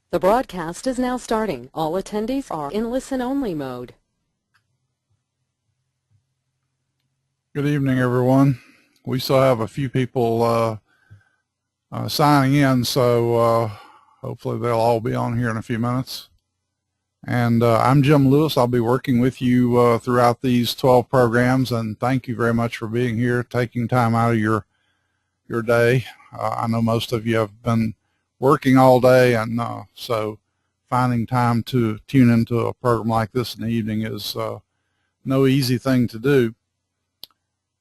The broadcast is now starting. All attendees are in listen-only mode. Good evening, everyone. We still have a few people signing in, so hopefully they'll all be on here in a few minutes. And I'm Jim Lewis. I'll be working with you throughout these 12 programs, and thank you very much for being here, taking time out of your day. I know most of you have been working all day, and so finding time to tune into a program like this in the evening is no easy thing to do.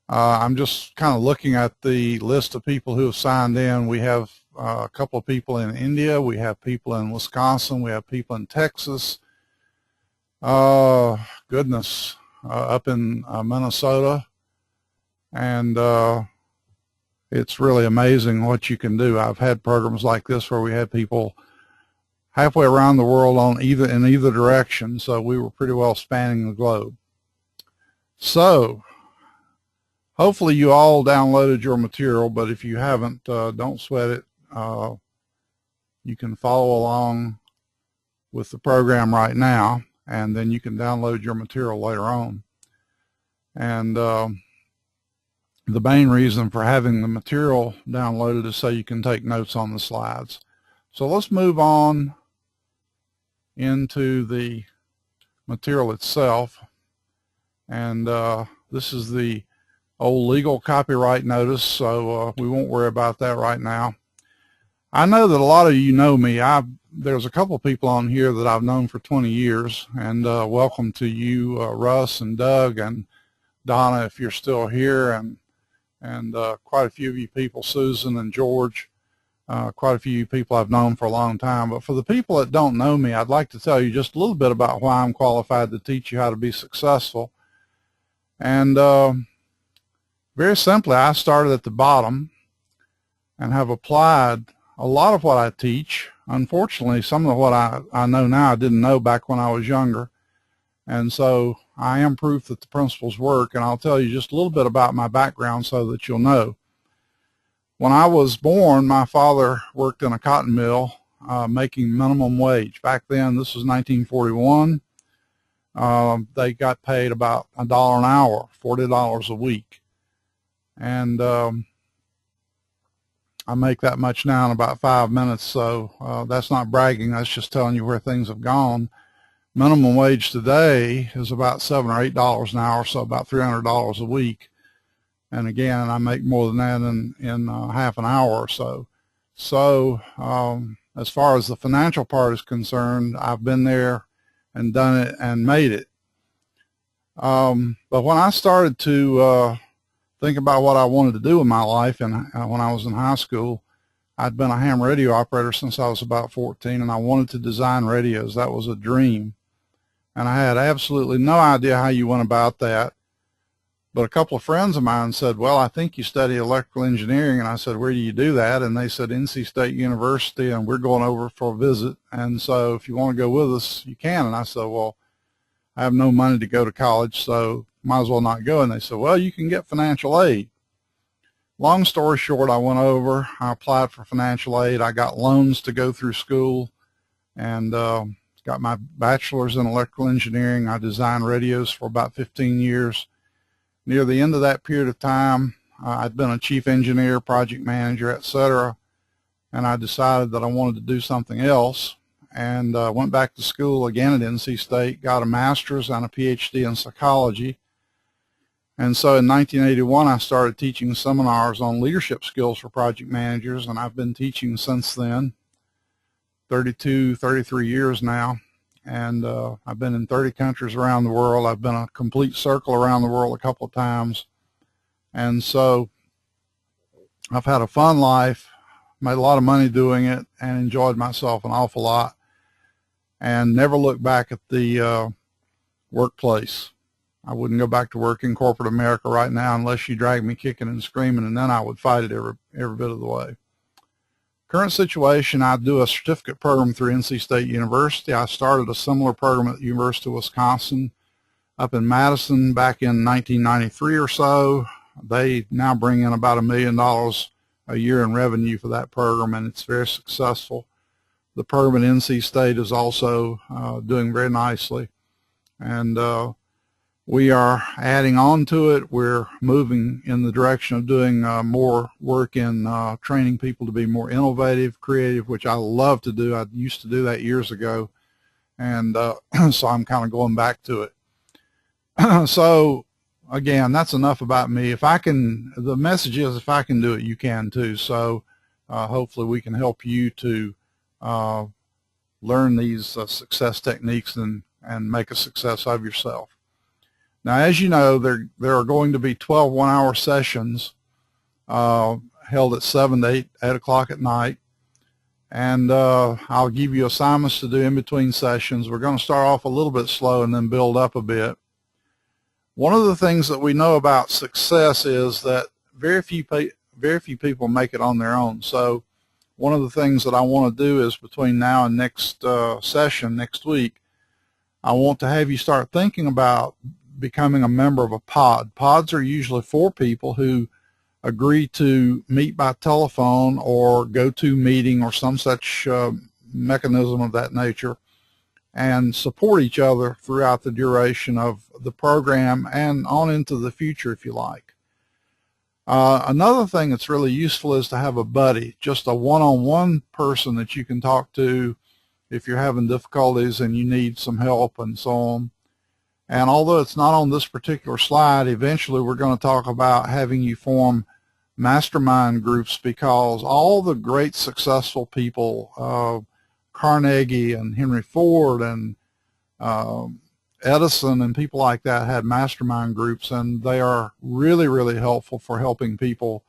I'm just kind of looking at the list of people who have signed in. We have a couple of people in India, we have people in Wisconsin, we have people in Texas, goodness, up in Minnesota, and it's really amazing what you can do. I've had programs like this where we had people halfway around the world in either direction, so we were pretty well spanning the globe. So hopefully you all downloaded your material, but if you haven't, don't sweat it. You can follow along with the program right now, and then you can download your material later on. And the main reason for having the material downloaded is so you can take notes on the slides. So let's move on into the material itself. And this is the old legal copyright notice, so we won't worry about that right now. I know that a lot of you know me. There's a couple of people on here that I've known for 20 years, and welcome to you, Russ and Doug and Donna, if you're still here, and quite a few of you people, Susan and George, quite a few of you people I've known for a long time. But for the people that don't know me, I'd like to tell you just a little bit about why I'm qualified to teach you how to be successful. And very simply, I started at the bottom and have applied a lot of what I teach. Unfortunately, some of what I know now I didn't know back when I was younger. And so I am proof that the principles work, and I'll tell you just a little bit about my background so that you'll know. When I was born, my father worked in a cotton mill making minimum wage. Back then, this was 1941. They got paid about $1 an hour, $40 a week. And I make that much now in about 5 minutes, so that's not bragging. That's just telling you where things have gone. Minimum wage today is about $7 or $8 an hour, so about $300 a week. And again, I make more than that in half an hour or so. So as far as the financial part is concerned, I've been there and done it and made it. But when I started to think about what I wanted to do in my life, and when I was in high school, I'd been a ham radio operator since I was about 14, and I wanted to design radios. That was a dream. And I had absolutely no idea how you went about that. But a couple of friends of mine said, well, I think you study electrical engineering. And I said, where do you do that? And they said, NC State University, and we're going over for a visit. And so if you want to go with us, you can. And I said, well, I have no money to go to college, so might as well not go. And they said, well, you can get financial aid. Long story short, I went over, I applied for financial aid. I got loans to go through school, and got my bachelor's in electrical engineering. I designed radios for about 15 years. Near the end of that period of time, I'd been a chief engineer, project manager, etc. And I decided that I wanted to do something else, and went back to school again at NC State, got a master's and a PhD in psychology. And so in 1981, I started teaching seminars on leadership skills for project managers, and I've been teaching since then. 33 years now, and I've been in 30 countries around the world. I've been a complete circle around the world a couple of times, and so I've had a fun life, made a lot of money doing it, and enjoyed myself an awful lot, and never looked back at the workplace. I wouldn't go back to work in corporate America right now unless you dragged me kicking and screaming, and then I would fight it every bit of the way. Current situation, I do a certificate program through NC State University. I started a similar program at the University of Wisconsin up in Madison back in 1993 or so. They now bring in about $1 million a year in revenue for that program, and it's very successful. The program at NC State is also doing very nicely, and we are adding on to it. We're moving in the direction of doing more work in training people to be more innovative, creative, which I love to do. I used to do that years ago, and so I'm kind of going back to it. So again, that's enough about me. If I can, the message is, if I can do it, you can too. So hopefully we can help you to learn these success techniques and make a success of yourself. Now, as you know, there are going to be 12 one-hour sessions held at 7 to 8 o'clock at night. And I'll give you assignments to do in between sessions. We're going to start off a little bit slow and then build up a bit. One of the things that we know about success is that very few people make it on their own. So one of the things that I want to do is, between now and next session next week, I want to have you start thinking about becoming a member of a pod. Pods are usually 4 people who agree to meet by telephone or go to meeting or some such mechanism of that nature, and support each other throughout the duration of the program and on into the future, if you like. Another thing that's really useful is to have a buddy, just a one-on-one person that you can talk to if you're having difficulties and you need some help and so on. And although it's not on this particular slide, eventually we're going to talk about having you form mastermind groups, because all the great successful people, Carnegie and Henry Ford and Edison and people like that, had mastermind groups, and they are really, really helpful for helping people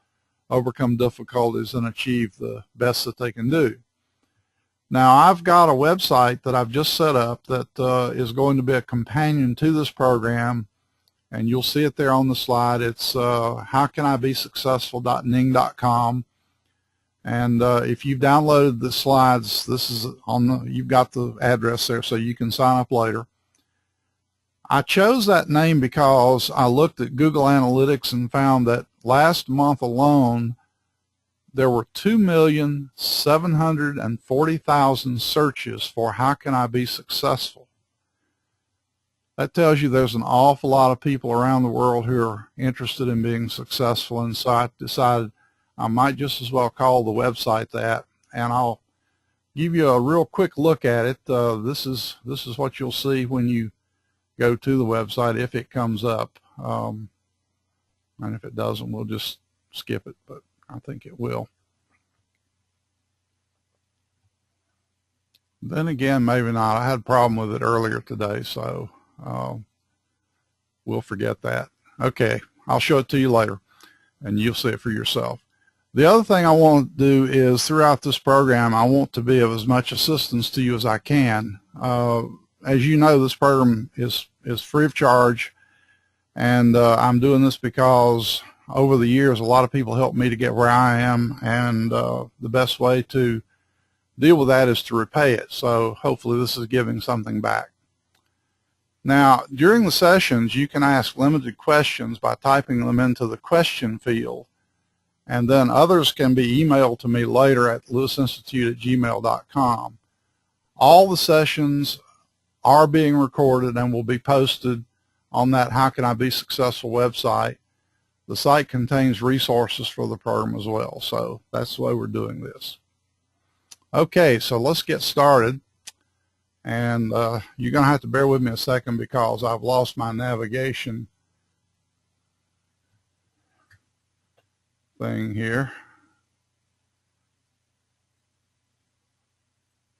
overcome difficulties and achieve the best that they can do. Now, I've got a website that I've just set up that is going to be a companion to this program, and you'll see it there on the slide. It's howcanibesuccessful.ning.com. And if you've downloaded the slides, this is you've got the address there, so you can sign up later. I chose that name because I looked at Google Analytics and found that last month alone, there were 2,740,000 searches for "How can I be successful?" That tells you there's an awful lot of people around the world who are interested in being successful, and so I decided I might just as well call the website that, and I'll give you a real quick look at it. This is what you'll see when you go to the website, if it comes up, and if it doesn't, we'll just skip it, but I think it will. Then again, maybe not. I had a problem with it earlier today, so we'll forget that. Okay, I'll show it to you later, and you'll see it for yourself. The other thing I want to do is, throughout this program, I want to be of as much assistance to you as I can. As you know, this program is free of charge, and I'm doing this because over the years, a lot of people helped me to get where I am, and the best way to deal with that is to repay it. So hopefully this is giving something back. Now, during the sessions, you can ask limited questions by typing them into the question field, and then others can be emailed to me later at lewisinstitute@gmail.com. All the sessions are being recorded and will be posted on that How Can I Be Successful website. The site contains resources for the program as well, so that's the way we're doing this. Okay, so let's get started, and you're going to have to bear with me a second because I've lost my navigation thing here.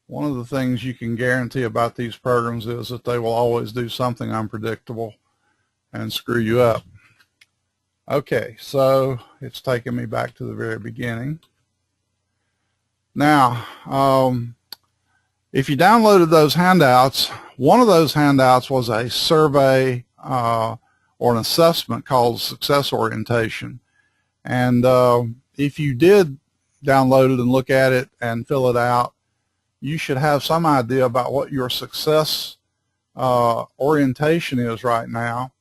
One of the things you can guarantee about these programs is that they will always do something unpredictable and screw you up. Okay, so it's taking me back to the very beginning. Now, if you downloaded those handouts, one of those handouts was a survey or an assessment called Success Orientation. And if you did download it and look at it and fill it out, you should have some idea about what your success orientation is right now.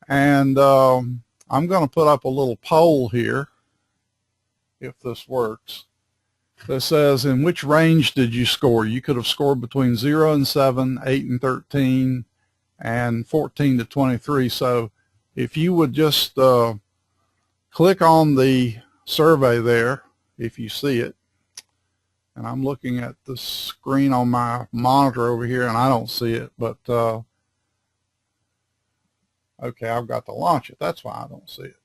And I'm going to put up a little poll here, if this works. that says, in which range did you score? You could have scored between 0 and 7, 8 and 13, and 14 to 23. So if you would just click on the survey there, if you see it, and I'm looking at the screen on my monitor over here and I don't see it, but okay, I've got to launch it. That's why I don't see it.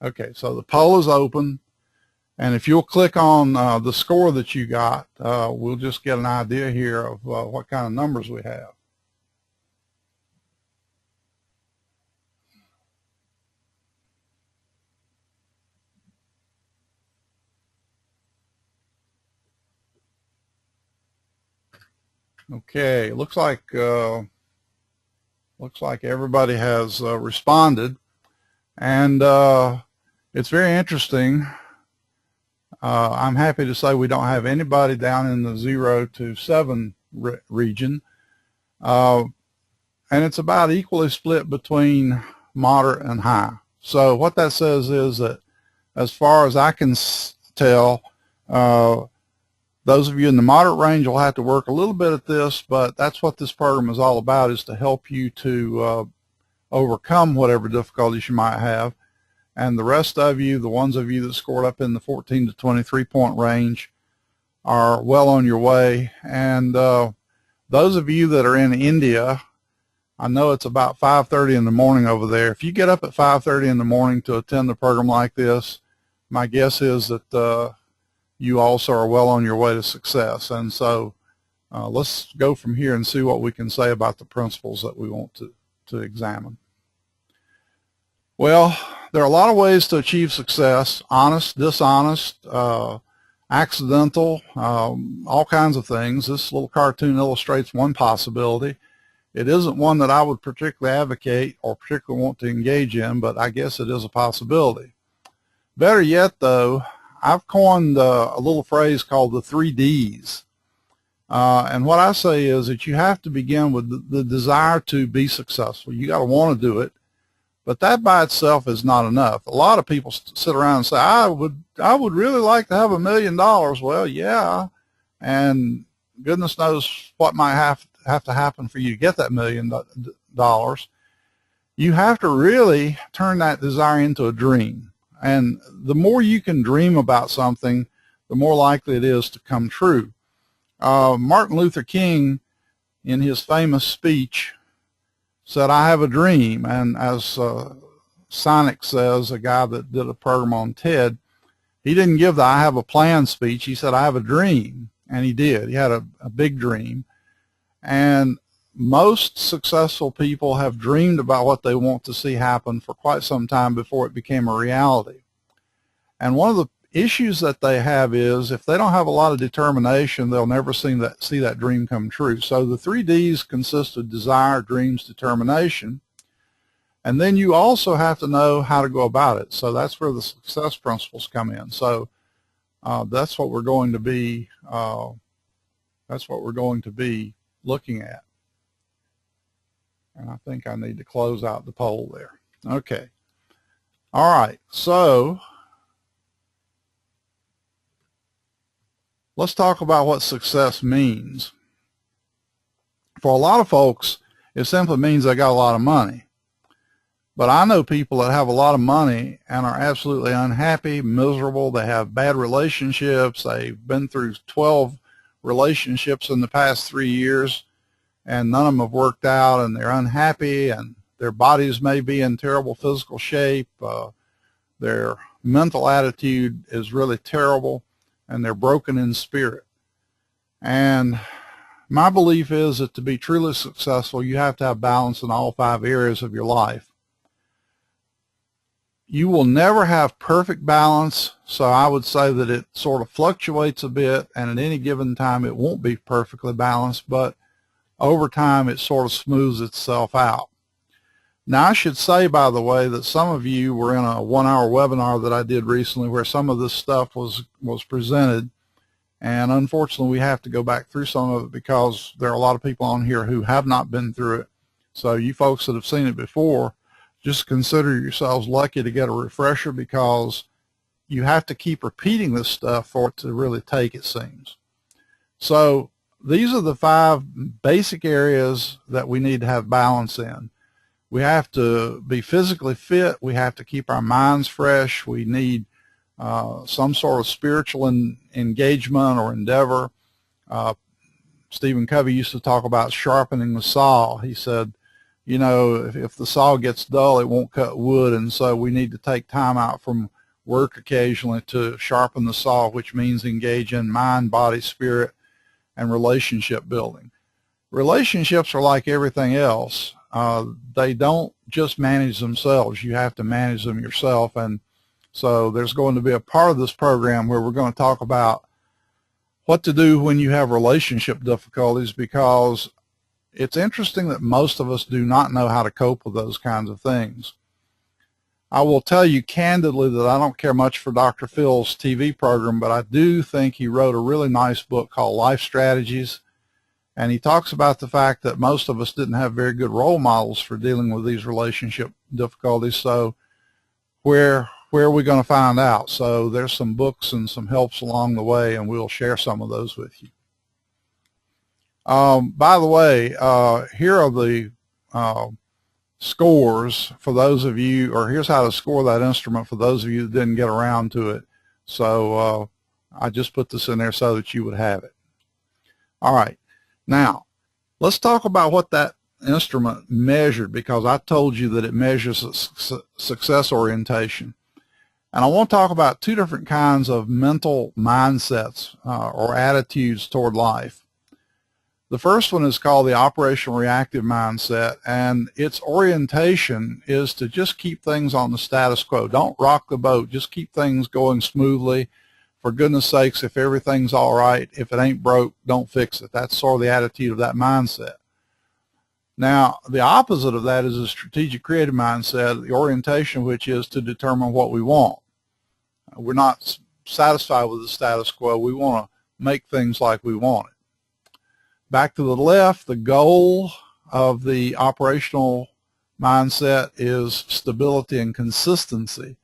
Okay, so the poll is open, and if you'll click on the score that you got, we'll just get an idea here of what kind of numbers we have. Okay, looks like everybody has responded, and it's very interesting. I'm happy to say we don't have anybody down in the 0 to 7 region, and it's about equally split between moderate and high. So what that says is that, as far as I can tell, those of you in the moderate range will have to work a little bit at this, but that's what this program is all about, is to help you to overcome whatever difficulties you might have. And the rest of you, the ones of you that scored up in the 14 to 23 point range, are well on your way. And those of you that are in India, I know it's about 5:30 in the morning over there. If you get up at 5:30 in the morning to attend a program like this, my guess is that you also are well on your way to success. And so let's go from here and see what we can say about the principles that we want to examine. Well, there are a lot of ways to achieve success: honest, dishonest, accidental, all kinds of things. This little cartoon illustrates one possibility. It isn't one that I would particularly advocate or particularly want to engage in, but I guess it is a possibility. Better yet, though, I've coined a little phrase called the 3 Ds. And what I say is that you have to begin with the desire to be successful. You got to want to do it, but that by itself is not enough. A lot of people sit around and say, I would really like to have $1 million. Well, yeah, and goodness knows what might have to happen for you to get that $1 million. You have to really turn that desire into a dream. And the more you can dream about something, the more likely it is to come true. Martin Luther King, in his famous speech, said, "I have a dream." And as Sonic says, a guy that did a program on TED, he didn't give the "I have a plan" speech. He said, "I have a dream." And he did. He had a big dream. And most successful people have dreamed about what they want to see happen for quite some time before it became a reality. And one of the issues that they have is, if they don't have a lot of determination, they'll never see that dream come true. So the 3 Ds consist of desire, dreams, determination. And then you also have to know how to go about it. So that's where the success principles come in. So that's what we're going to be looking at. And I think I need to close out the poll there. Okay. All right. So let's talk about what success means. For a lot of folks, it simply means they got a lot of money. But I know people that have a lot of money and are absolutely unhappy, miserable. They have bad relationships. They've been through 12 relationships in the past 3 years, and none of them have worked out, and they're unhappy, and their bodies may be in terrible physical shape. Their mental attitude is really terrible, and they're broken in spirit. And my belief is that to be truly successful, you have to have balance in all 5 areas of your life. You will never have perfect balance, so I would say that it sort of fluctuates a bit, and at any given time it won't be perfectly balanced, but over time it sort of smooths itself out. Now, I should say, by the way, that some of you were in a 1-hour webinar that I did recently where some of this stuff was presented, and unfortunately we have to go back through some of it because there are a lot of people on here who have not been through it. So you folks that have seen it before, just consider yourselves lucky to get a refresher, because you have to keep repeating this stuff for it to really take, it seems. So these are the 5 basic areas that we need to have balance in. We have to be physically fit. We have to keep our minds fresh. We need some sort of spiritual engagement or endeavor. Stephen Covey used to talk about sharpening the saw. He said, you know, if the saw gets dull, it won't cut wood, and so we need to take time out from work occasionally to sharpen the saw, which means engage in mind, body, spirit, and relationship building. Relationships are like everything else. They don't just manage themselves. You have to manage them yourself, and so there's going to be a part of this program where we're going to talk about what to do when you have relationship difficulties, because it's interesting that most of us do not know how to cope with those kinds of things. I will tell you candidly that I don't care much for Dr. Phil's TV program, but I do think he wrote a really nice book called Life Strategies, and he talks about the fact that most of us didn't have very good role models for dealing with these relationship difficulties, so where are we going to find out? So there's some books and some helps along the way, and we'll share some of those with you. By the way, here are the scores for those of you, or here's how to score that instrument for those of you that didn't get around to it. So I just put this in there so that you would have it. All right. Now, let's talk about what that instrument measured, because I told you that it measures success orientation. And I want to talk about 2 different kinds of mental mindsets or attitudes toward life. The first one is called the operational reactive mindset, and its orientation is to just keep things on the status quo. Don't rock the boat. Just keep things going smoothly. For goodness sakes, if everything's all right, if it ain't broke, don't fix it. That's sort of the attitude of that mindset. Now, the opposite of that is a strategic creative mindset, the orientation which is to determine what we want. We're not satisfied with the status quo. We want to make things like we want it. Back to the left, the goal of the operational mindset is stability and consistency.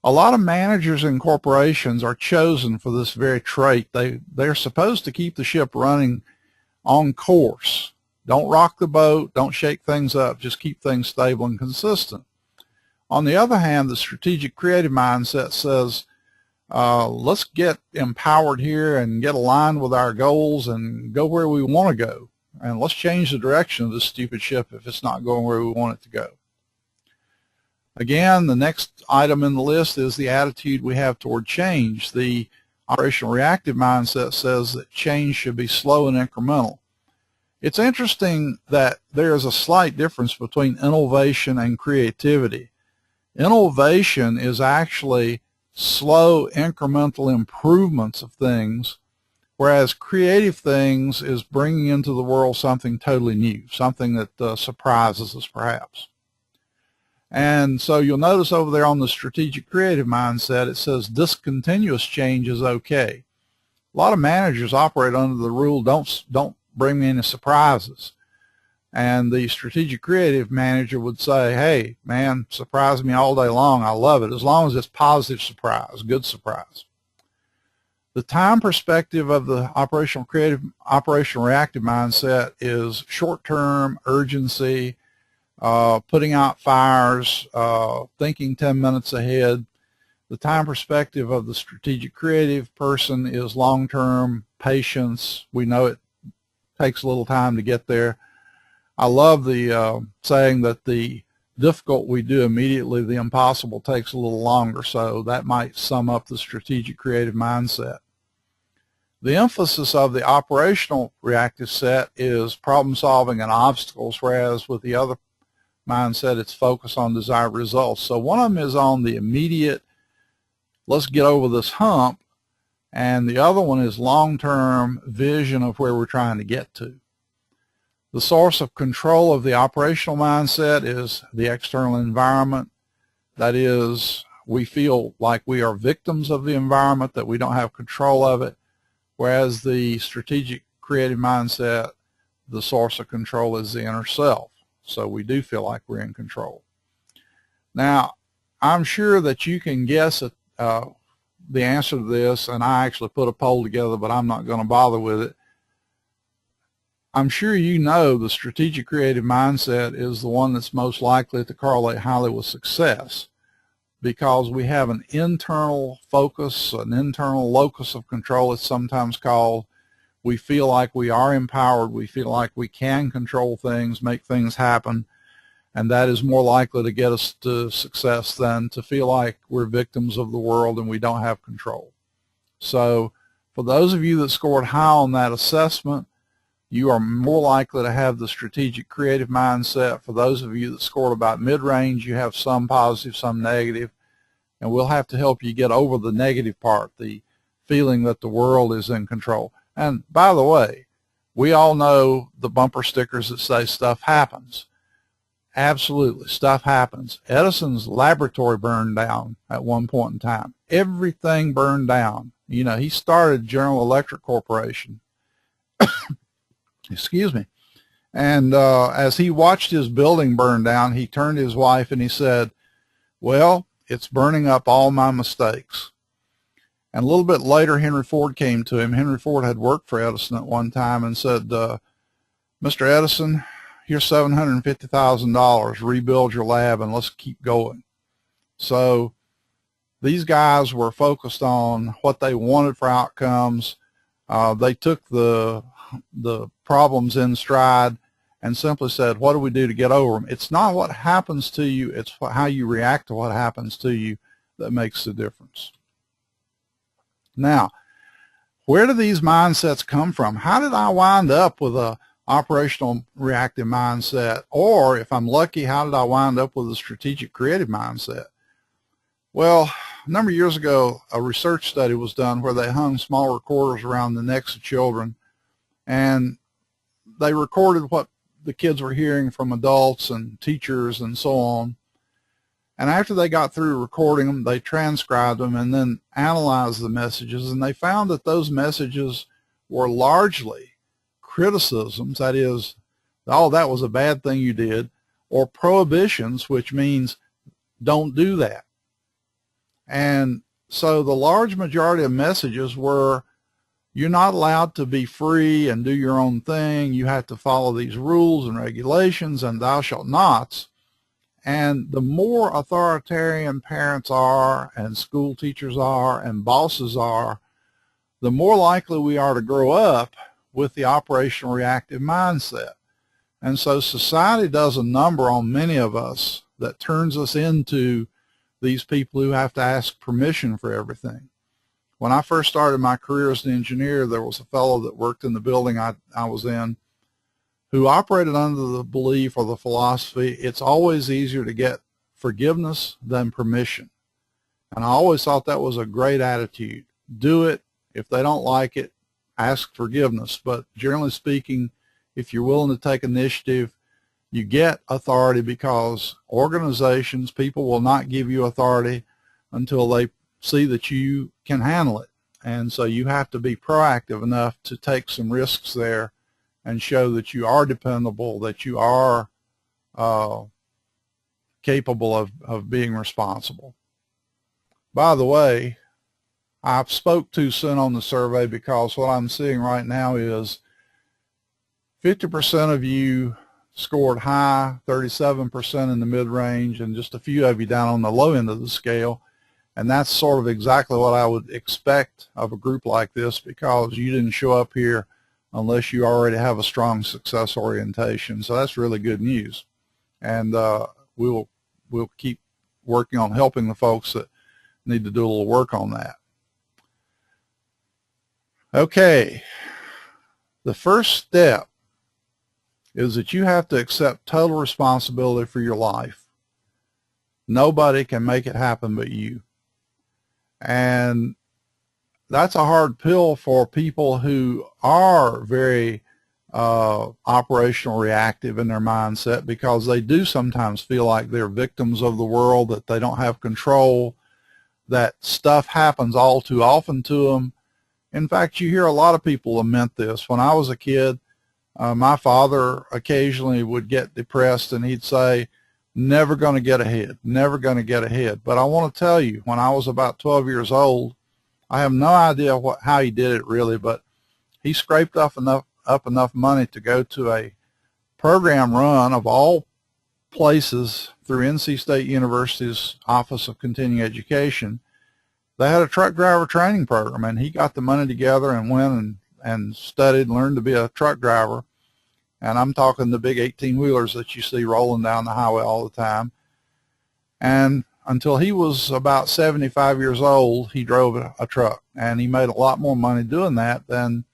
A lot of managers in corporations are chosen for this very trait. They're supposed to keep the ship running on course. Don't rock the boat. Don't shake things up. Just keep things stable and consistent. On the other hand, the strategic creative mindset says, let's get empowered here and get aligned with our goals and go where we want to go. And let's change the direction of this stupid ship if it's not going where we want it to go. Again, the next item in the list is the attitude we have toward change. The operational reactive mindset says that change should be slow and incremental. It's interesting that there is a slight difference between innovation and creativity. Innovation is actually slow incremental improvements of things, whereas creative things is bringing into the world something totally new, something that surprises us perhaps. And so you'll notice over there on the strategic creative mindset, it says discontinuous change is okay. A lot of managers operate under the rule, don't bring me any surprises. And the strategic creative manager would say, hey, man, surprise me all day long. I love it, as long as it's positive surprise, good surprise. The time perspective of the operational reactive mindset is short-term urgency, putting out fires, thinking 10 minutes ahead. The time perspective of the strategic creative person is long-term patience. We know it takes a little time to get there. I love the saying that the difficult we do immediately, the impossible takes a little longer, so that might sum up the strategic creative mindset. The emphasis of the operational reactive set is problem solving and obstacles, whereas with the other mindset it's focused on desired results. So one of them is on the immediate, let's get over this hump, and the other one is long-term vision of where we're trying to get to. The source of control of the operational mindset is the external environment. That is, we feel like we are victims of the environment, that we don't have control of it, whereas the strategic creative mindset, the source of control is the inner self. So we do feel like we're in control. Now, I'm sure that you can guess the answer to this, and I actually put a poll together, but I'm not going to bother with it. I'm sure you know the strategic creative mindset is the one that's most likely to correlate highly with success, because we have an internal focus, an internal locus of control, it's sometimes called. We feel like we are empowered. We feel like we can control things, make things happen, and that is more likely to get us to success than to feel like we're victims of the world and we don't have control. So for those of you that scored high on that assessment, you are more likely to have the strategic creative mindset. For those of you that scored about mid-range, you have some positive, some negative, and we'll have to help you get over the negative part, the feeling that the world is in control. And by the way, we all know the bumper stickers that say stuff happens. Absolutely, stuff happens. Edison's laboratory burned down at one point in time. Everything burned down. You know, he started General Electric Corporation. Excuse me. And as he watched his building burn down, he turned to his wife and he said, well, it's burning up all my mistakes. And a little bit later, Henry Ford came to him. Henry Ford had worked for Edison at one time and said, Mr. Edison, here's $750,000, rebuild your lab and let's keep going. So these guys were focused on what they wanted for outcomes. They took the problems in stride and simply said, what do we do to get over them? It's not what happens to you, it's how you react to what happens to you that makes the difference. Now, where do these mindsets come from? How did I wind up with a operational reactive mindset? Or if I'm lucky, how did I wind up with a strategic creative mindset? Well, a number of years ago, a research study was done where they hung small recorders around the necks of children, and they recorded what the kids were hearing from adults and teachers and so on. And after they got through recording them, they transcribed them and then analyzed the messages, and they found that those messages were largely criticisms, that is, oh, that was a bad thing you did, or prohibitions, which means don't do that. And so the large majority of messages were, you're not allowed to be free and do your own thing. You have to follow these rules and regulations and thou shalt nots. And the more authoritarian parents are and school teachers are and bosses are, the more likely we are to grow up with the operational reactive mindset. And so society does a number on many of us that turns us into these people who have to ask permission for everything. When I first started my career as an engineer, there was a fellow that worked in the building I was in who operated under the belief or the philosophy, it's always easier to get forgiveness than permission. And I always thought that was a great attitude. Do it. If they don't like it, ask forgiveness. But generally speaking, if you're willing to take initiative, you get authority, because organizations, people will not give you authority until they see that you can handle it. And so you have to be proactive enough to take some risks there and show that you are dependable, that you are capable of being responsible. By the way, I spoke too soon on the survey, because what I'm seeing right now is 50% of you scored high, 37% in the mid-range, and just a few of you down on the low end of the scale. And that's sort of exactly what I would expect of a group like this, because you didn't show up here unless you already have a strong success orientation. So that's really good news. And we'll keep working on helping the folks that need to do a little work on that. Okay, the first step is that you have to accept total responsibility for your life. Nobody can make it happen but you. And that's a hard pill for people who are very operational reactive in their mindset, because they do sometimes feel like they're victims of the world, that they don't have control, that stuff happens all too often to them. In fact, you hear a lot of people lament this. When I was a kid, my father occasionally would get depressed and he'd say, never going to get ahead, never going to get ahead. But I want to tell you, when I was about 12 years old, I have no idea how he did it really, but he scraped up enough money to go to a program run of all places through NC State University's Office of Continuing Education. They had a truck driver training program, and he got the money together and went and studied and learned to be a truck driver. And I'm talking the big 18-wheelers that you see rolling down the highway all the time. And until he was about 75 years old, he drove a truck, and he made a lot more money doing that than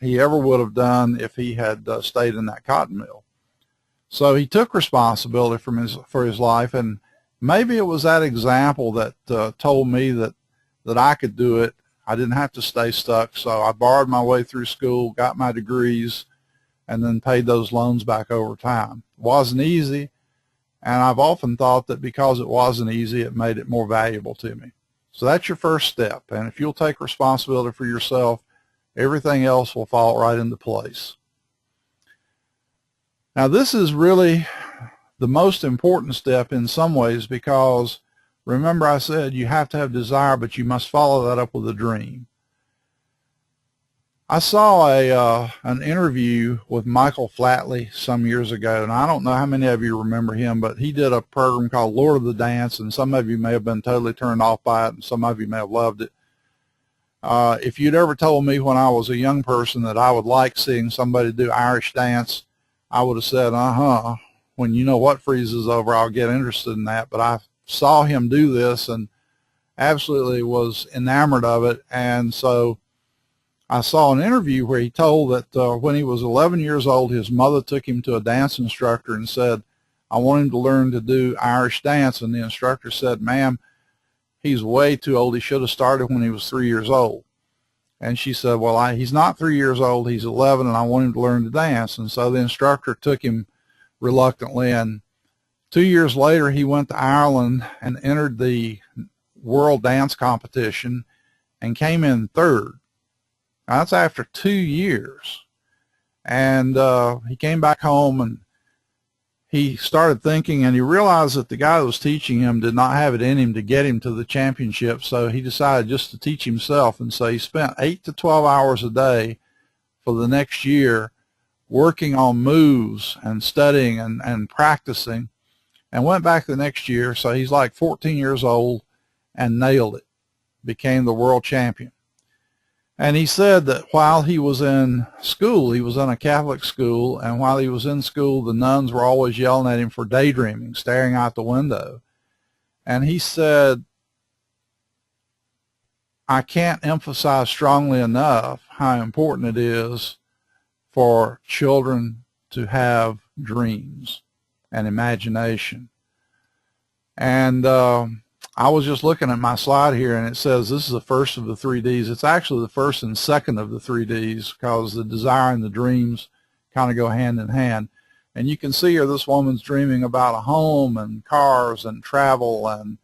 he ever would have done if he had stayed in that cotton mill. So he took responsibility for his life, and maybe it was that example that told me that I could do it. I didn't have to stay stuck, so I borrowed my way through school, got my degrees, and then paid those loans back over time. It wasn't easy, and I've often thought that because it wasn't easy, it made it more valuable to me. So that's your first step, and if you'll take responsibility for yourself, everything else will fall right into place. Now, this is really the most important step in some ways, because remember I said you have to have desire, but you must follow that up with a dream. I saw an interview with Michael Flatley some years ago, and I don't know how many of you remember him, but he did a program called Lord of the Dance, and some of you may have been totally turned off by it, and some of you may have loved it. If you'd ever told me when I was a young person that I would like seeing somebody do Irish dance, I would have said, when you know what freezes over, I'll get interested in that. But I saw him do this and absolutely was enamored of it. And so I saw an interview where he told that when he was 11 years old, his mother took him to a dance instructor and said, I want him to learn to do Irish dance. And the instructor said, ma'am, he's way too old. He should have started when he was 3 years old. And she said, well, he's not 3 years old. He's 11, and I want him to learn to dance. And so the instructor took him reluctantly. And 2 years later, he went to Ireland and entered the World Dance Competition and came in third. Now, that's after 2 years. And he came back home, and he started thinking, and he realized that the guy that was teaching him did not have it in him to get him to the championship, so he decided just to teach himself. And so he spent 8 to 12 hours a day for the next year working on moves and studying and practicing, and went back the next year. So he's like 14 years old and nailed it, became the world champion. And he said that while he was in school, he was in a Catholic school, and while he was in school, the nuns were always yelling at him for daydreaming, staring out the window. And he said, I can't emphasize strongly enough how important it is for children to have dreams and imagination. And I was just looking at my slide here, and it says this is the first of the 3 Ds. It's actually the first and second of the 3 Ds, because the desire and the dreams kind of go hand in hand. And you can see here this woman's dreaming about a home and cars and travel and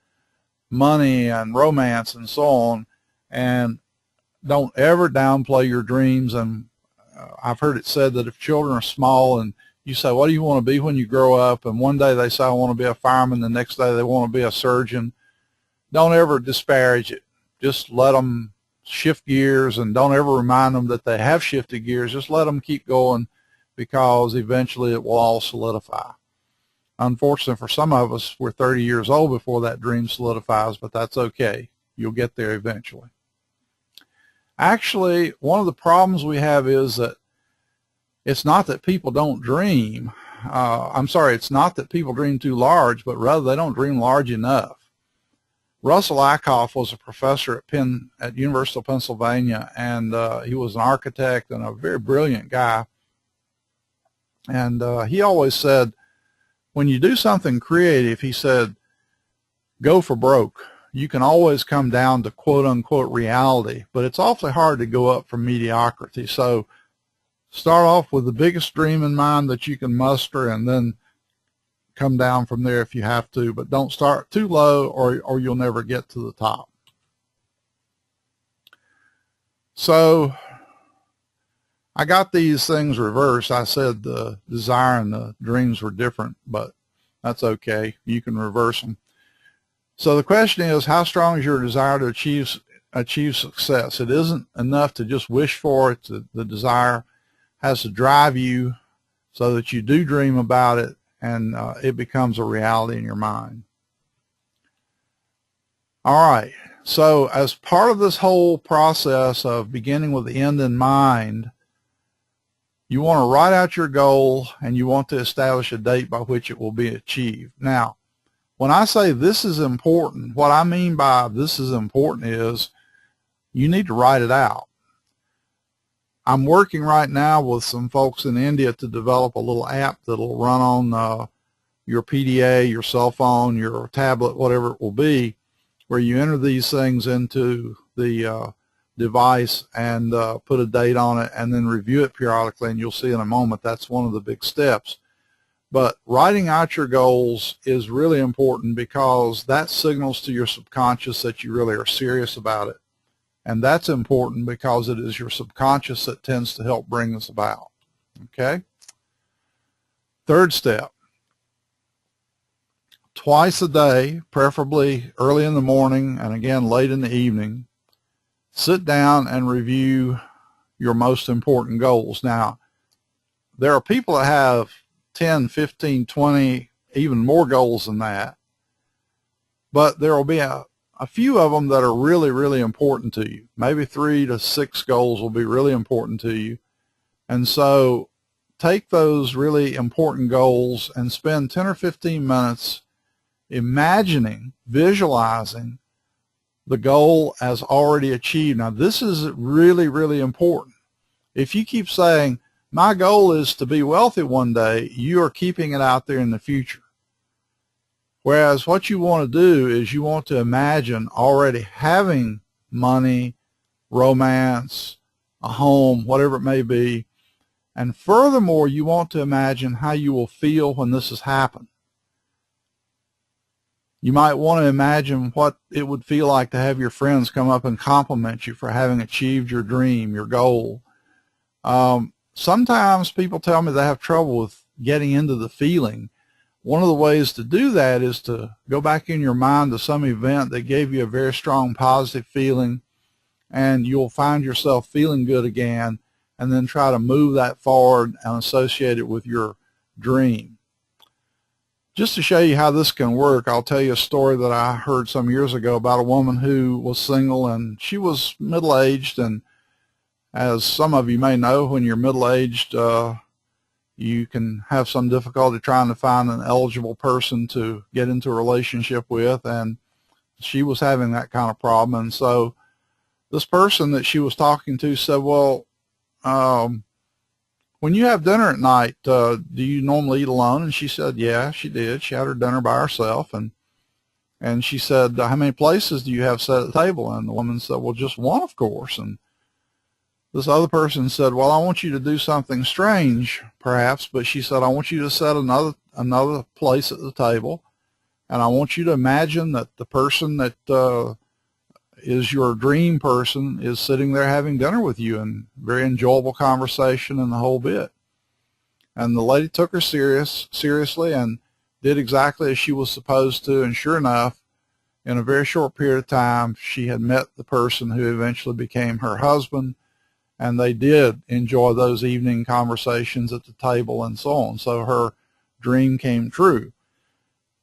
money and romance and so on. And don't ever downplay your dreams. And I've heard it said that if children are small and you say, what do you want to be when you grow up? And one day they say, I want to be a fireman. The next day they want to be a surgeon. Don't ever disparage it. Just let them shift gears, and don't ever remind them that they have shifted gears. Just let them keep going, because eventually it will all solidify. Unfortunately for some of us, we're 30 years old before that dream solidifies, but that's okay. You'll get there eventually. Actually, one of the problems we have is that it's not that people don't dream. It's not that people dream too large, but rather they don't dream large enough. Russell Ackoff was a professor at University of Pennsylvania, and he was an architect and a very brilliant guy. And he always said, when you do something creative, he said, go for broke. You can always come down to quote-unquote reality, but it's awfully hard to go up from mediocrity. So start off with the biggest dream in mind that you can muster, and then come down from there if you have to, but don't start too low or you'll never get to the top. So I got these things reversed. I said the desire and the dreams were different, but That's okay. You can reverse them. So the question is, how strong is your desire to achieve success? It isn't enough to just wish for it. The desire has to drive you so that you do dream about it, and it becomes a reality in your mind. All right. So as part of this whole process of beginning with the end in mind, you want to write out your goal and you want to establish a date by which it will be achieved. Now, when I say this is important, what I mean by this is important is you need to write it out. I'm working right now with some folks in India to develop a little app that'll run on your PDA, your cell phone, your tablet, whatever it will be, where you enter these things into the device and put a date on it and then review it periodically, and you'll see in a moment that's one of the big steps. But writing out your goals is really important because that signals to your subconscious that you really are serious about it. And that's important because it is your subconscious that tends to help bring this about. Okay? Third step. Twice a day, preferably early in the morning and again late in the evening, sit down and review your most important goals. Now, there are people that have 10, 15, 20, even more goals than that, but there will be a few of them that are really, really important to you. Maybe 3 to 6 goals will be really important to you. And so take those really important goals and spend 10 or 15 minutes imagining, visualizing the goal as already achieved. Now, this is really, really important. If you keep saying, my goal is to be wealthy one day, you are keeping it out there in the future. Whereas what you want to do is you want to imagine already having money, romance, a home, whatever it may be. And furthermore, you want to imagine how you will feel when this has happened. You might want to imagine what it would feel like to have your friends come up and compliment you for having achieved your dream, your goal. Sometimes people tell me they have trouble with getting into the feeling. One of the ways to do that is to go back in your mind to some event that gave you a very strong positive feeling, and you'll find yourself feeling good again, and then try to move that forward and associate it with your dream. Just to show you how this can work, I'll tell you a story that I heard some years ago about a woman who was single, and she was middle-aged, and as some of you may know, when you're middle-aged, you can have some difficulty trying to find an eligible person to get into a relationship with, and she was having that kind of problem. And so this person that she was talking to said, well, when you have dinner at night, do you normally eat alone? And she said, yeah, she did. She had her dinner by herself, and she said, how many places do you have set at the table? And the woman said, well, just one, of course. And this other person said, well, I want you to do something strange, perhaps, but she said, I want you to set another place at the table, and I want you to imagine that the person that is your dream person is sitting there having dinner with you, and very enjoyable conversation and the whole bit. And the lady took her seriously and did exactly as she was supposed to, and sure enough, in a very short period of time, she had met the person who eventually became her husband, and they did enjoy those evening conversations at the table and so on. So her dream came true.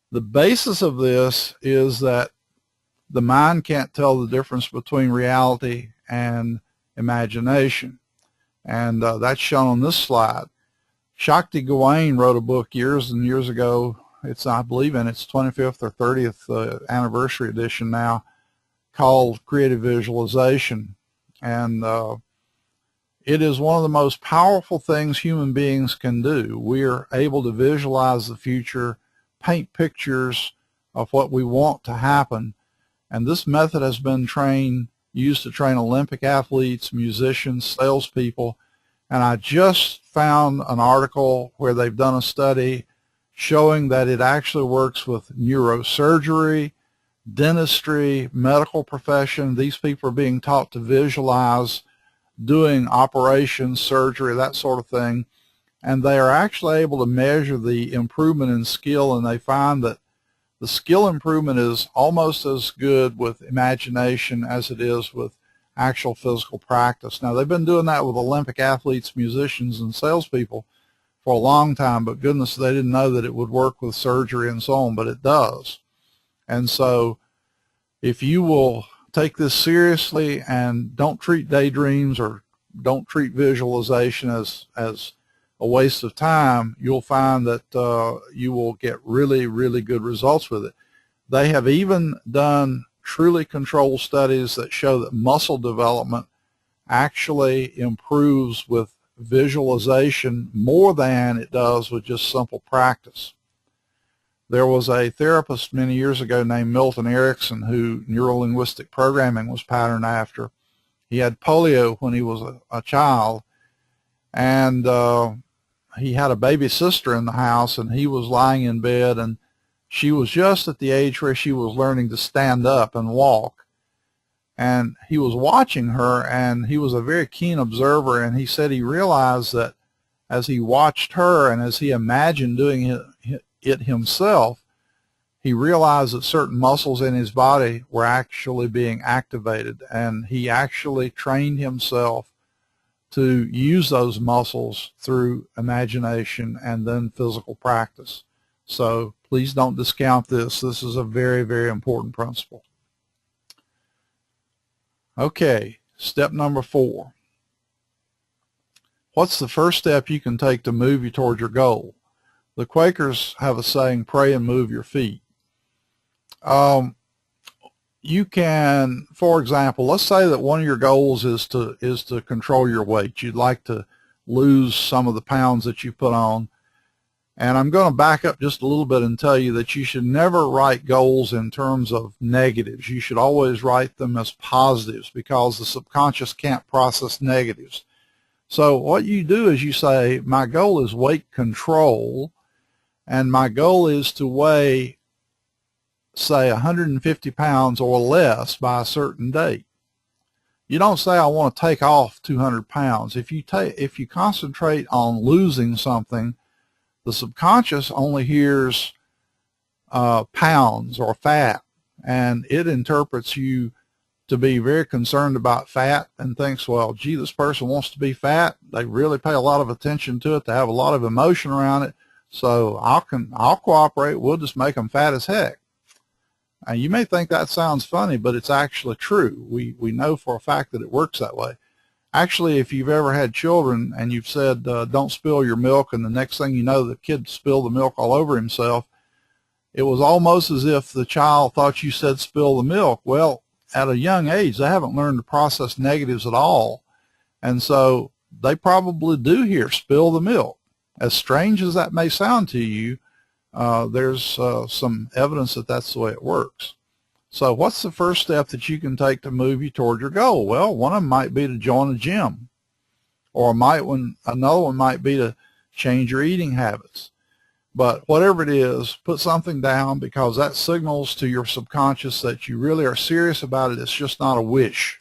The basis of this is that the mind can't tell the difference between reality and imagination. And that's shown on this slide. Shakti Gawain wrote a book years and years ago. It's, I believe, in its 25th or 30th anniversary edition now, called Creative Visualization. And it is one of the most powerful things human beings can do. We are able to visualize the future, paint pictures of what we want to happen. And this method has been used to train Olympic athletes, musicians, salespeople. And I just found an article where they've done a study showing that it actually works with neurosurgery, dentistry, medical profession. These people are being taught to visualize doing operations, surgery, that sort of thing. and they are actually able to measure the improvement in skill, and they find that the skill improvement is almost as good with imagination as it is with actual physical practice. Now, they've been doing that with Olympic athletes, musicians, and salespeople for a long time, but goodness, they didn't know that it would work with surgery and so on, but it does. And so if you will take this seriously and don't treat daydreams or don't treat visualization as a waste of time, you'll find that you will get really, really good results with it. They have even done truly controlled studies that show that muscle development actually improves with visualization more than it does with just simple practice. There was a therapist many years ago named Milton Erickson who neurolinguistic programming was patterned after. He had polio when he was a child, and he had a baby sister in the house, and he was lying in bed, and she was just at the age where she was learning to stand up and walk. And he was watching her, and he was a very keen observer, and he said he realized that as he watched her and as he imagined doing it himself, he realized that certain muscles in his body were actually being activated, and he actually trained himself to use those muscles through imagination and then physical practice. So please don't discount this. This is a very, very important principle. Okay, step number 4. What's the first step you can take to move you toward your goal? The Quakers have a saying, pray and move your feet. You can, for example, let's say that one of your goals is to control your weight. You'd like to lose some of the pounds that you put on. And I'm going to back up just a little bit and tell you that you should never write goals in terms of negatives. You should always write them as positives, because the subconscious can't process negatives. So what you do is you say, my goal is weight control, and my goal is to weigh, say, 150 pounds or less by a certain date. You don't say, I want to take off 200 pounds. If you concentrate on losing something, the subconscious only hears pounds or fat, and it interprets you to be very concerned about fat and thinks, well, gee, this person wants to be fat. They really pay a lot of attention to it. They have a lot of emotion around it. So I'll cooperate. We'll just make them fat as heck. And you may think that sounds funny, but it's actually true. We know for a fact that it works that way. Actually, if you've ever had children and you've said, don't spill your milk, and the next thing you know, the kid spilled the milk all over himself, it was almost as if the child thought you said spill the milk. Well, at a young age, they haven't learned to process negatives at all. And so they probably do hear spill the milk. As strange as that may sound to you, there's some evidence that that's the way it works. So what's the first step that you can take to move you toward your goal? Well, one of them might be to join a gym, or another one might be to change your eating habits. But whatever it is, put something down, because that signals to your subconscious that you really are serious about it. It's just not a wish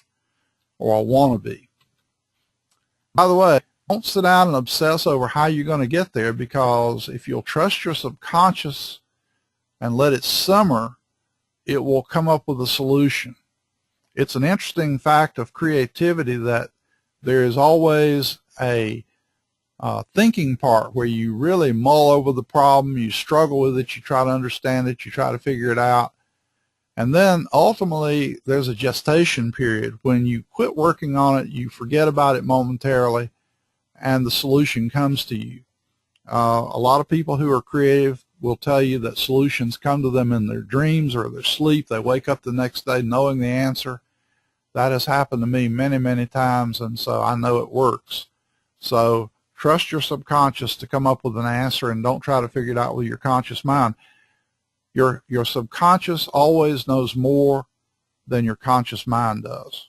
or a wannabe. By the way, don't sit down and obsess over how you're going to get there, because if you'll trust your subconscious and let it simmer, it will come up with a solution. It's an interesting fact of creativity that there is always a thinking part where you really mull over the problem, you struggle with it, you try to understand it, you try to figure it out. And then ultimately there's a gestation period. When you quit working on it, you forget about it momentarily, and the solution comes to you. A lot of people who are creative will tell you that solutions come to them in their dreams or their sleep. They wake up the next day knowing the answer. That has happened to me many, many times, and so I know it works. So trust your subconscious to come up with an answer, and don't try to figure it out with your conscious mind. Your subconscious always knows more than your conscious mind does,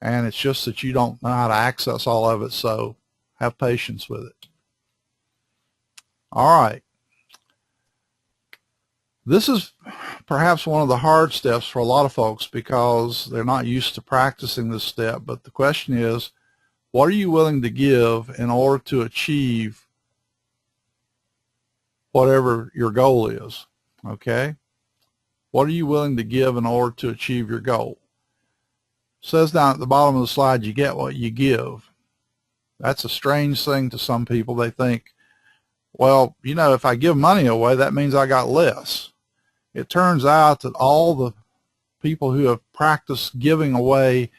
and it's just that you don't know how to access all of it, so have patience with it. All right. This is perhaps one of the hard steps for a lot of folks, because they're not used to practicing this step, but the question is, what are you willing to give in order to achieve whatever your goal is, okay? What are you willing to give in order to achieve your goal? It says down at the bottom of the slide, you get what you give. That's a strange thing to some people. They think, well, you know, if I give money away, that means I got less. It turns out that all the people who have practiced giving away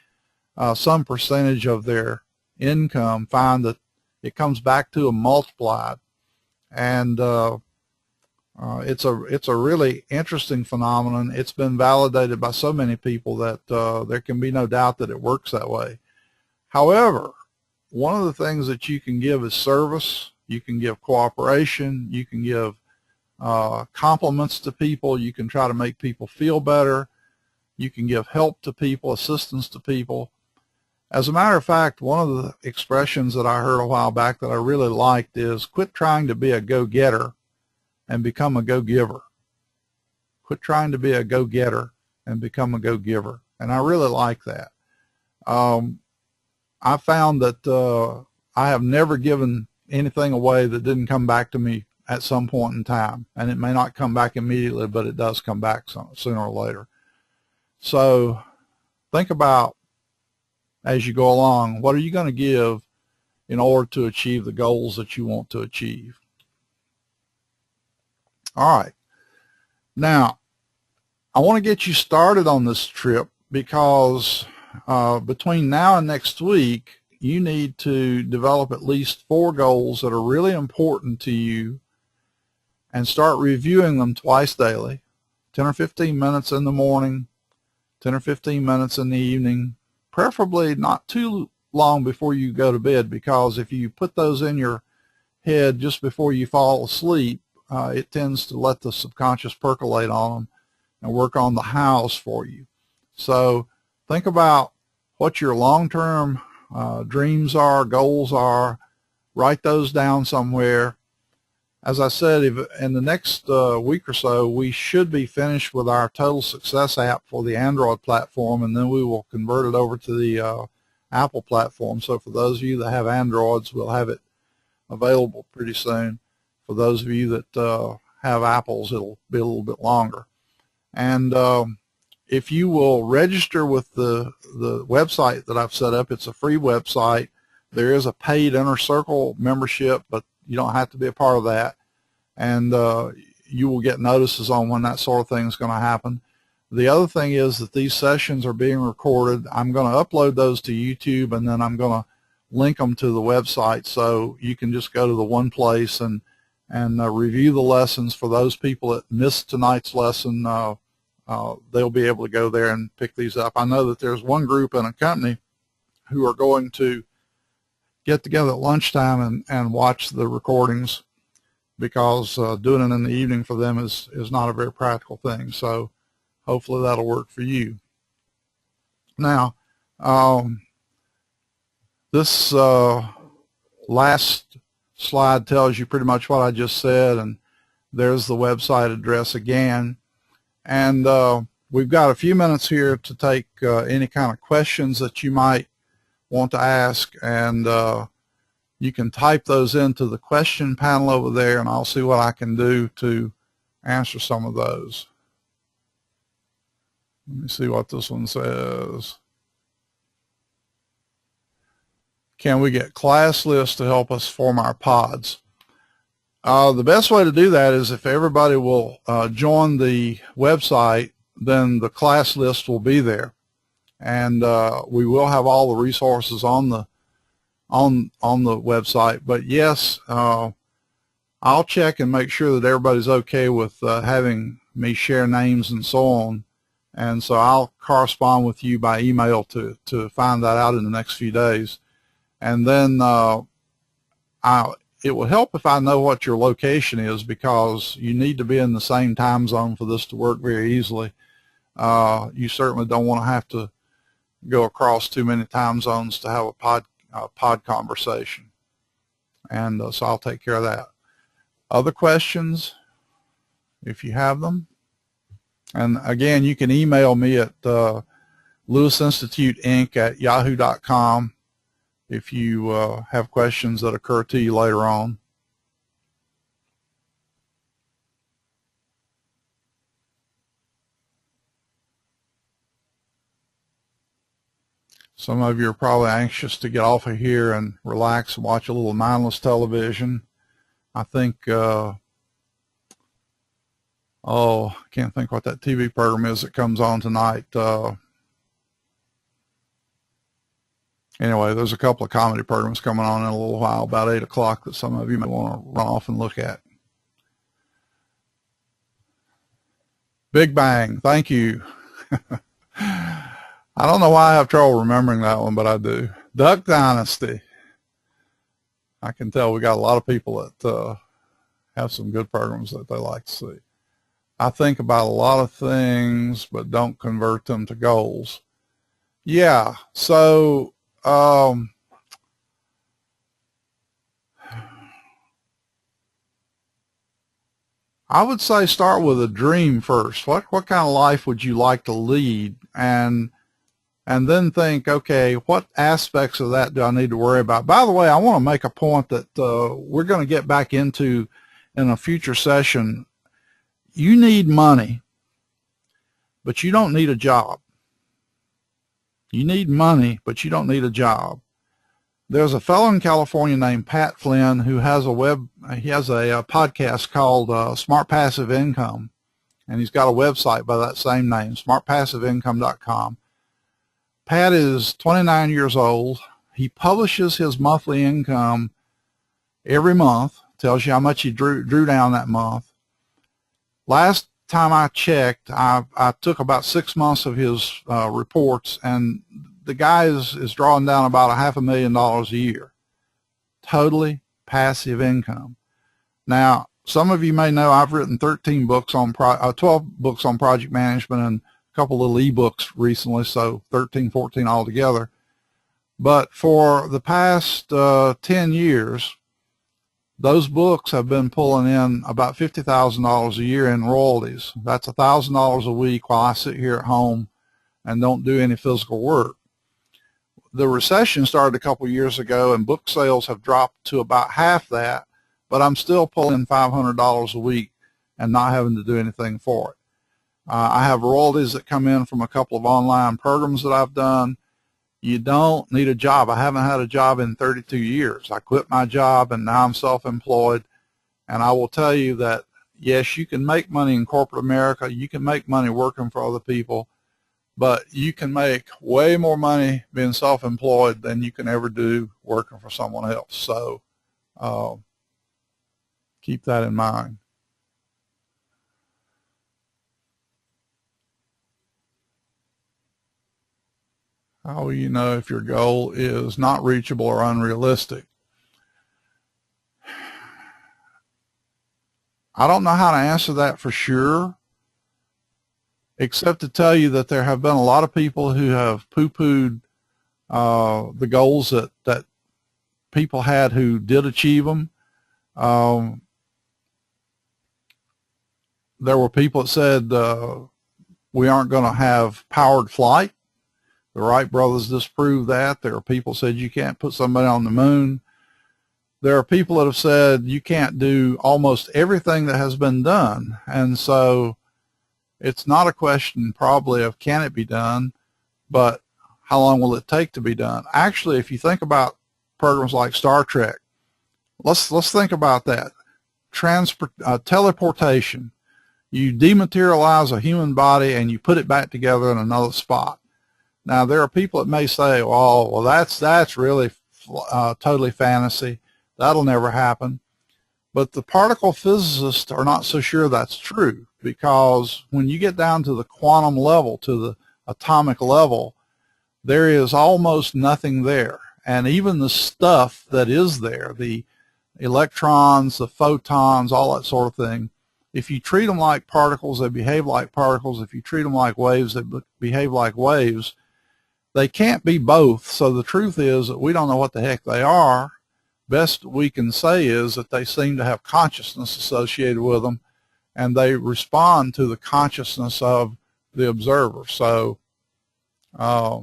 some percentage of their income find that it comes back to them multiplied. And it's a really interesting phenomenon. It's been validated by so many people that there can be no doubt that it works that way. However, one of the things that you can give is service. You can give cooperation. You can give compliments to people. You can try to make people feel better. You can give help to people, assistance to people. As a matter of fact, one of the expressions that I heard a while back that I really liked is, quit trying to be a go-getter and become a go-giver. Quit trying to be a go-getter and become a go-giver. And I really like that. I found that I have never given anything away that didn't come back to me at some point in time. And it may not come back immediately, but it does come back sooner or later. So think about, as you go along, what are you going to give in order to achieve the goals that you want to achieve? All right. Now, I want to get you started on this trip because between now and next week, you need to develop at least 4 goals that are really important to you and start reviewing them twice daily, 10 or 15 minutes in the morning, 10 or 15 minutes in the evening, preferably not too long before you go to bed, because if you put those in your head just before you fall asleep, it tends to let the subconscious percolate on them and work on the house for you. So think about what your long-term dreams are, goals are. Write those down somewhere. As I said, in the next week or so, we should be finished with our Total Success app for the Android platform, and then we will convert it over to the Apple platform. So for those of you that have Androids, we'll have it available pretty soon. For those of you that have Apples, it'll be a little bit longer. And if you will register with the website that I've set up, it's a free website. There is a paid Inner Circle membership, but you don't have to be a part of that. And you will get notices on when that sort of thing is going to happen. The other thing is that these sessions are being recorded. I'm going to upload those to YouTube, and then I'm going to link them to the website, so you can just go to the one place and review the lessons. For those people that missed tonight's lesson, they'll be able to go there and pick these up. I know that there's one group in a company who are going to get together at lunchtime and watch the recordings, because doing it in the evening for them is not a very practical thing. So hopefully that'll work for you. Now, this last slide tells you pretty much what I just said, and there's the website address again. And we've got a few minutes here to take any kind of questions that you might want to ask, and you can type those into the question panel over there, and I'll see what I can do to answer some of those. Let me see what this one says. Can we get class lists to help us form our pods? The best way to do that is if everybody will join the website, then the class list will be there, and we will have all the resources on the website. But yes, I'll check and make sure that everybody's okay with having me share names and so on, and so I'll correspond with you by email to find that out in the next few days. And then it will help if I know what your location is, because you need to be in the same time zone for this to work very easily. You certainly don't want to have to go across too many time zones to have a pod conversation. And so I'll take care of that. Other questions, if you have them? And again, you can email me at lewisinstituteinc@yahoo.com if you have questions that occur to you later on. Some of you are probably anxious to get off of here and relax and watch a little mindless television. I think, I can't think what that TV program is that comes on tonight. Anyway, there's a couple of comedy programs coming on in a little while, about 8 o'clock, that some of you may want to run off and look at. Big Bang, thank you. I don't know why I have trouble remembering that one, but I do. Duck Dynasty. I can tell we got a lot of people that have some good programs that they like to see. I think about a lot of things, but don't convert them to goals. Yeah, so I would say start with a dream first. What kind of life would you like to lead? And then think, okay, what aspects of that do I need to worry about? By the way, I want to make a point that we're going to get back into in a future session. You need money, but you don't need a job. You need money, but you don't need a job. There's a fellow in California named Pat Flynn who has a podcast called Smart Passive Income, and he's got a website by that same name, smartpassiveincome.com. Pat is 29 years old. He publishes his monthly income every month, tells you how much he drew down that month. Last time I checked, I took about 6 months of his reports, and the guy is drawing down about $500,000 a year. Totally passive income. Now, some of you may know I've written 12 books on project management and couple little ebooks recently, so 13, 14 altogether. But for the past 10 years, those books have been pulling in about $50,000 a year in royalties. That's $1,000 a week while I sit here at home and don't do any physical work. The recession started a couple years ago, and book sales have dropped to about half that, but I'm still pulling in $500 a week and not having to do anything for it. I have royalties that come in from a couple of online programs that I've done. You don't need a job. I haven't had a job in 32 years. I quit my job, and now I'm self-employed. And I will tell you that, yes, you can make money in corporate America. You can make money working for other people. But you can make way more money being self-employed than you can ever do working for someone else. So keep that in mind. How will you know if your goal is not reachable or unrealistic? I don't know how to answer that for sure, except to tell you that there have been a lot of people who have poo-pooed the goals that people had who did achieve them. There were people that said we aren't going to have powered flight. The Wright brothers disproved that. There are people who said you can't put somebody on the moon. There are people that have said you can't do almost everything that has been done. And so it's not a question probably of can it be done, but how long will it take to be done? Actually, if you think about programs like Star Trek, let's think about that. Teleportation. You dematerialize a human body and you put it back together in another spot. Now, there are people that may say, well, that's really totally fantasy. That'll never happen. But the particle physicists are not so sure that's true, because when you get down to the quantum level, to the atomic level, there is almost nothing there. And even the stuff that is there, the electrons, the photons, all that sort of thing, if you treat them like particles, they behave like particles. If you treat them like waves, they behave like waves. They can't be both. So the truth is that we don't know what the heck they are. Best we can say is that they seem to have consciousness associated with them, and they respond to the consciousness of the observer. So I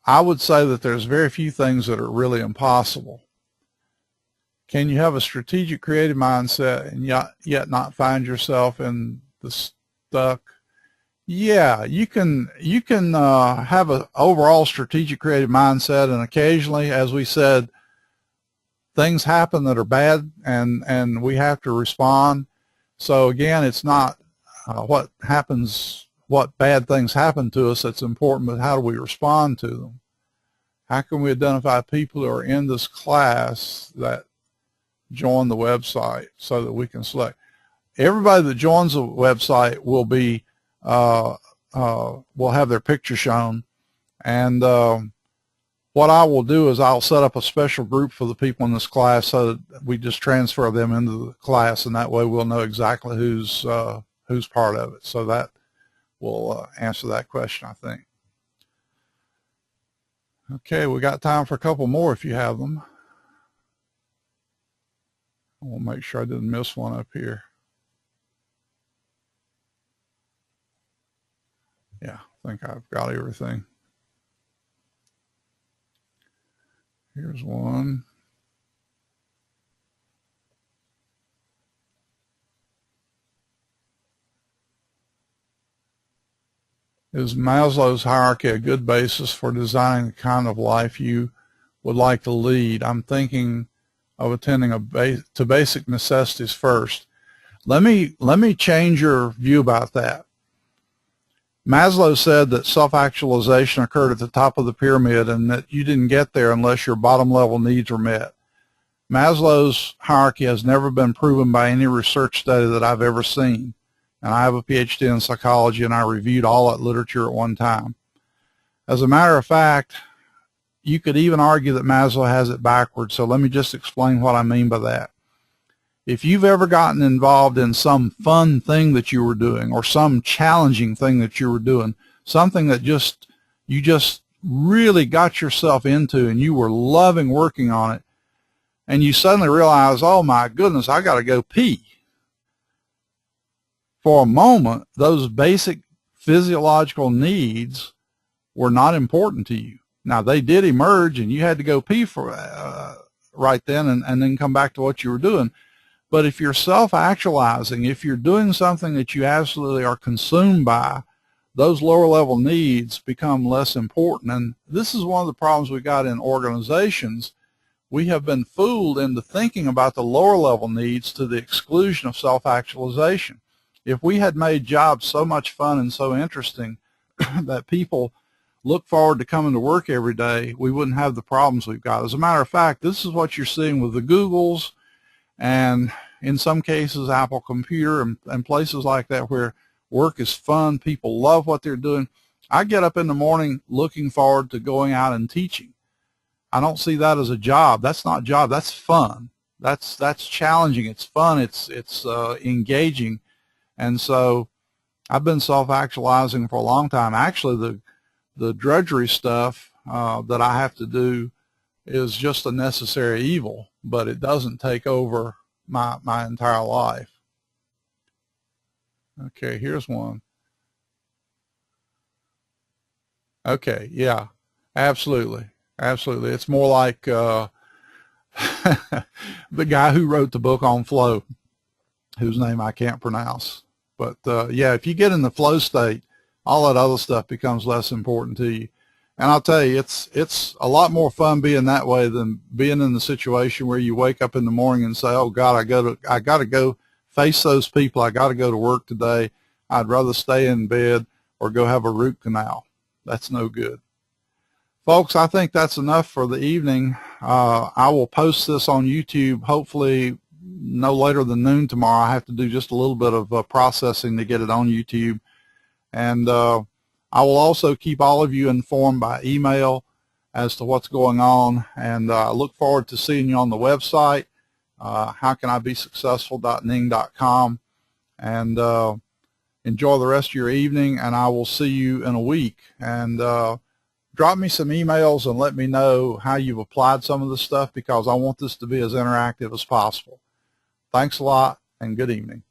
would say that there's very few things that are really impossible. Can you have a strategic, creative mindset and yet not find yourself in the stuck Yeah, you can have an overall strategic creative mindset, and occasionally, as we said, things happen that are bad, and we have to respond. So again, it's not what bad things happen to us that's important, but how do we respond to them? How can we identify people who are in this class that join the website so that we can select? Everybody that joins the website will be will have their picture shown, and what I will do is I'll set up a special group for the people in this class so that we just transfer them into the class, and that way we'll know exactly who's part of it. So that will answer that question, I think. Okay, we got time for a couple more if you have them. I want to make sure I didn't miss one up here. Yeah, I think I've got everything. Here's one. Is Maslow's hierarchy a good basis for designing the kind of life you would like to lead? I'm thinking of attending to basic necessities first. Let me change your view about that. Maslow said that self-actualization occurred at the top of the pyramid and that you didn't get there unless your bottom level needs were met. Maslow's hierarchy has never been proven by any research study that I've ever seen. And I have a PhD in psychology, and I reviewed all that literature at one time. As a matter of fact, you could even argue that Maslow has it backwards, so let me just explain what I mean by that. If you've ever gotten involved in some fun thing that you were doing or some challenging thing that you were doing, something that you just really got yourself into and you were loving working on it, and you suddenly realize, oh my goodness, I got to go pee. For a moment, those basic physiological needs were not important to you. Now, they did emerge, and you had to go pee for right then and then come back to what you were doing. But if you're self-actualizing, if you're doing something that you absolutely are consumed by, those lower-level needs become less important. And this is one of the problems we got in organizations. We have been fooled into thinking about the lower-level needs to the exclusion of self-actualization. If we had made jobs so much fun and so interesting that people look forward to coming to work every day, we wouldn't have the problems we've got. As a matter of fact, this is what you're seeing with the Googles and in some cases Apple Computer and places like that where work is fun, people love what they're doing. I get up in the morning looking forward to going out and teaching. I don't see that as a job. That's not a job. That's fun. That's challenging. It's fun. It's engaging. And so I've been self-actualizing for a long time. Actually, the drudgery stuff that I have to do is just a necessary evil, but it doesn't take over my entire life. Okay, here's one. Okay, yeah, absolutely. Absolutely. It's more like the guy who wrote the book on flow, whose name I can't pronounce. But yeah, if you get in the flow state, all that other stuff becomes less important to you. And I'll tell you, it's a lot more fun being that way than being in the situation where you wake up in the morning and say, oh God, I got to go face those people. I got to go to work today. I'd rather stay in bed or go have a root canal. That's no good. Folks, I think that's enough for the evening. I will post this on YouTube hopefully no later than noon tomorrow. I have to do just a little bit of processing to get it on YouTube. And I will also keep all of you informed by email as to what's going on. And I look forward to seeing you on the website, howcanibesuccessful.ning.com. And enjoy the rest of your evening, and I will see you in a week. And drop me some emails and let me know how you've applied some of this stuff, because I want this to be as interactive as possible. Thanks a lot, and good evening.